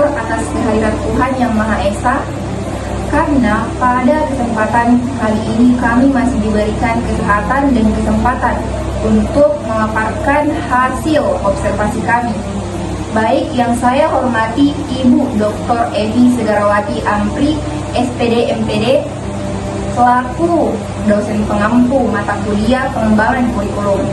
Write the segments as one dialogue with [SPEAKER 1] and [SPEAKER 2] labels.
[SPEAKER 1] bersyukur atas kehadiran Tuhan Yang Maha Esa, karena pada kesempatan kali ini kami masih diberikan kesehatan dan kesempatan untuk memaparkan hasil observasi kami. Baik yang saya hormati Ibu Dr. Evi Segarawati Ampri, SPD MPD, selaku dosen pengampu mata kuliah pengembangan kurikulum.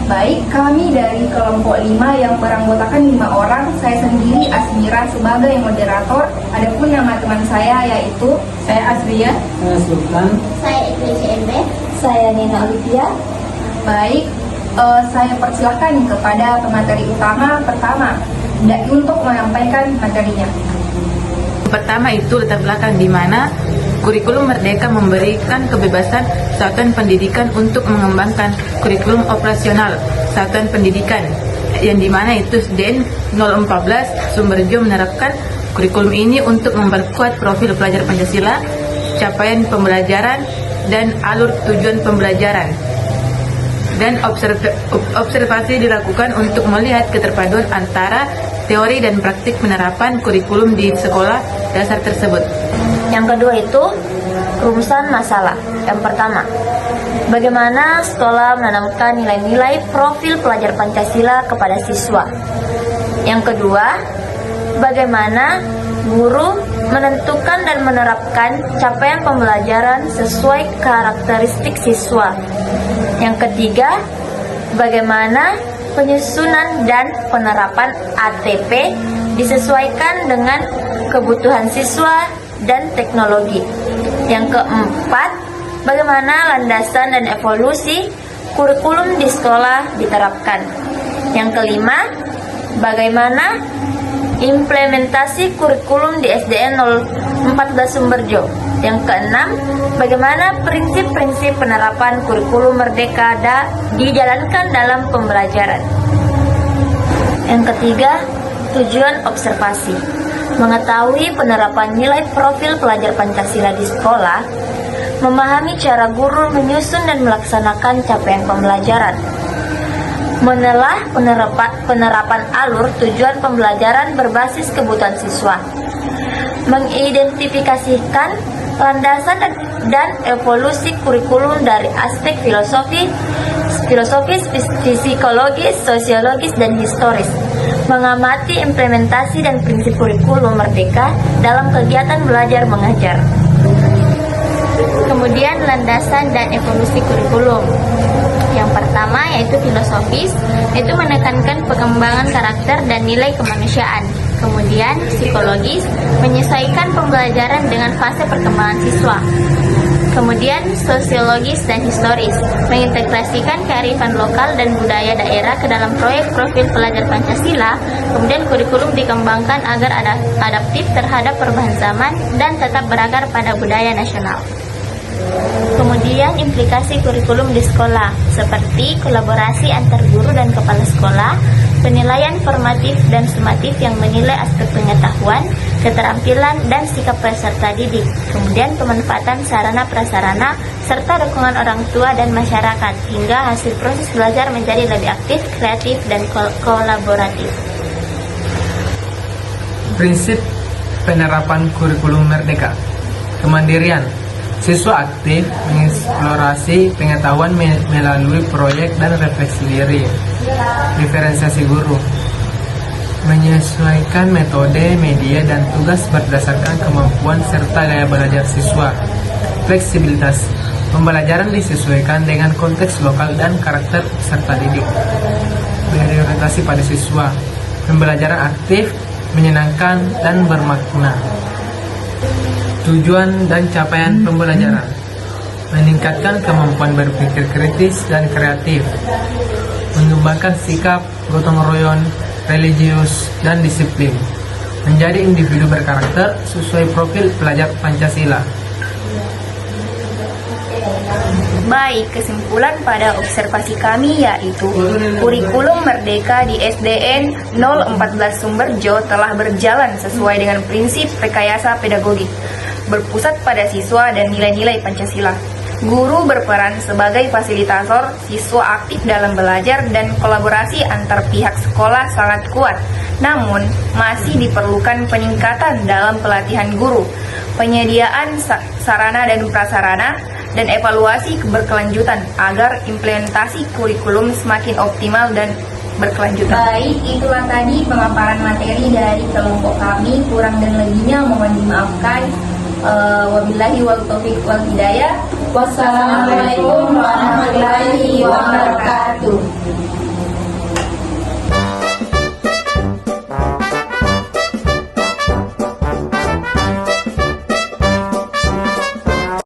[SPEAKER 1] Baik, kami dari kelompok 5 yang beranggotakan 5 orang, saya sendiri Asmira sebagai moderator. Adapun nama teman saya yaitu
[SPEAKER 2] Saya Asria,
[SPEAKER 3] Saya Sultan,
[SPEAKER 4] Saya IPCMB.
[SPEAKER 5] Saya Nina Olivia.
[SPEAKER 1] baik. Saya persilahkan kepada pemateri utama pertama untuk menyampaikan materinya.
[SPEAKER 2] pertama itu latar belakang di mana kurikulum Merdeka memberikan kebebasan satuan pendidikan untuk mengembangkan kurikulum operasional satuan pendidikan, yang dimana itu SDN 014 Sumberjo menerapkan kurikulum ini untuk memperkuat profil pelajar Pancasila, capaian pembelajaran, dan alur tujuan pembelajaran. Dan observasi dilakukan untuk melihat keterpaduan antara teori dan praktik penerapan kurikulum di sekolah dasar tersebut.
[SPEAKER 5] Yang kedua itu rumusan masalah. Yang pertama, bagaimana sekolah menanamkan nilai-nilai profil pelajar Pancasila kepada siswa. Yang kedua, bagaimana guru menentukan dan menerapkan capaian pembelajaran sesuai karakteristik siswa. Yang ketiga, bagaimana penyusunan dan penerapan ATP disesuaikan dengan kebutuhan siswa dan teknologi. Yang keempat, bagaimana landasan dan evolusi kurikulum di sekolah diterapkan. Yang kelima, bagaimana implementasi kurikulum di SDN 014 Sumberjo. Yang keenam, bagaimana prinsip-prinsip penerapan kurikulum Merdeka dijalankan dalam pembelajaran. Yang ketiga, tujuan observasi. Mengetahui penerapan nilai profil pelajar Pancasila di sekolah, memahami cara guru menyusun dan melaksanakan capaian pembelajaran, menelah penerapan alur tujuan pembelajaran berbasis kebutuhan siswa, mengidentifikasikan landasan dan evolusi kurikulum dari aspek filosofis, psikologis, sosiologis, dan historis, mengamati implementasi dan prinsip kurikulum Merdeka dalam kegiatan belajar mengajar. Kemudian landasan dan evolusi kurikulum. Yang pertama yaitu filosofis, yaitu menekankan pengembangan karakter dan nilai kemanusiaan. Kemudian psikologis, menyesuaikan pembelajaran dengan fase perkembangan siswa. Kemudian sosiologis dan historis, mengintegrasikan kearifan lokal dan budaya daerah ke dalam proyek profil pelajar Pancasila. Kemudian kurikulum dikembangkan agar adaptif terhadap perubahan zaman dan tetap berakar pada budaya nasional. Kemudian implikasi kurikulum di sekolah, seperti kolaborasi antar guru dan kepala sekolah, penilaian formatif dan sumatif yang menilai aspek pengetahuan, keterampilan, dan sikap peserta didik. Kemudian pemanfaatan sarana prasarana serta dukungan orang tua dan masyarakat hingga hasil proses belajar menjadi lebih aktif, kreatif, dan kolaboratif.
[SPEAKER 3] prinsip penerapan kurikulum Merdeka. Kemandirian. Siswa aktif mengeksplorasi pengetahuan melalui proyek dan refleksi diri. Diferensiasi guru. Menyesuaikan metode, media, dan tugas berdasarkan kemampuan serta gaya belajar siswa. Fleksibilitas. Pembelajaran disesuaikan dengan konteks lokal dan karakter peserta didik. Berorientasi pada siswa. Pembelajaran aktif, menyenangkan, dan bermakna. Tujuan dan capaian pembelajaran. Meningkatkan kemampuan berpikir kritis dan kreatif. Mengembangkan sikap, gotong royong, religius, dan disiplin. Menjadi individu berkarakter sesuai profil pelajar Pancasila.
[SPEAKER 1] Baik, kesimpulan pada observasi kami yaitu kurikulum Merdeka di SDN 014 Sumberjo telah berjalan sesuai dengan prinsip rekayasa pedagogik, berpusat pada siswa dan nilai-nilai Pancasila. Guru berperan sebagai fasilitator, siswa aktif dalam belajar dan kolaborasi antar pihak sekolah sangat kuat. Namun, masih diperlukan peningkatan dalam pelatihan guru, penyediaan sarana dan prasarana, dan evaluasi berkelanjutan agar implementasi kurikulum semakin optimal dan berkelanjutan. Baik, itulah tadi pemaparan materi dari kelompok kami. Kurang dan lebihnya mohon dimaafkan. Wabillahi wal taufiq wal hidayah. Wassalamualaikum warahmatullahi wabarakatuh.